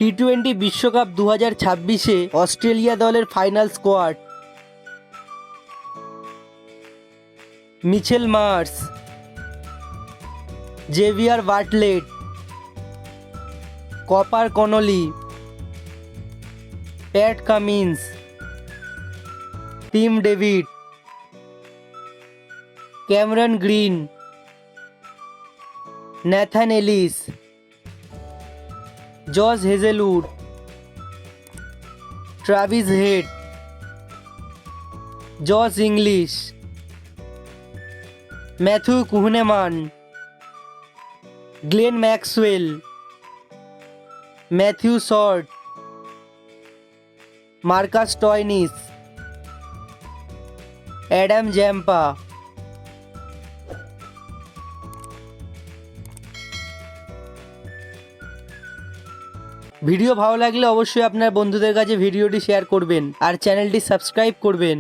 টি-20 বিশ্বকাপ 2026-এ অস্ট্রেলিয়া দলের final squad: Mitchell Marsh, Xavier Bartlett, Cooper Connolly, Pat Cummins, Tim David, Cameron Green, Nathan Ellis, Josh Hazlewood, Travis Head, Josh Inglis, Matthew Kuhnemann, Glenn Maxwell, Matthew Short, Marcus Stoinis, Adam Zampa. Video ভালো লাগলে অবশ্যই আপনার বন্ধুদের কাছে ভিডিওটি share করবেন আর চ্যানেলটি subscribe করবেন।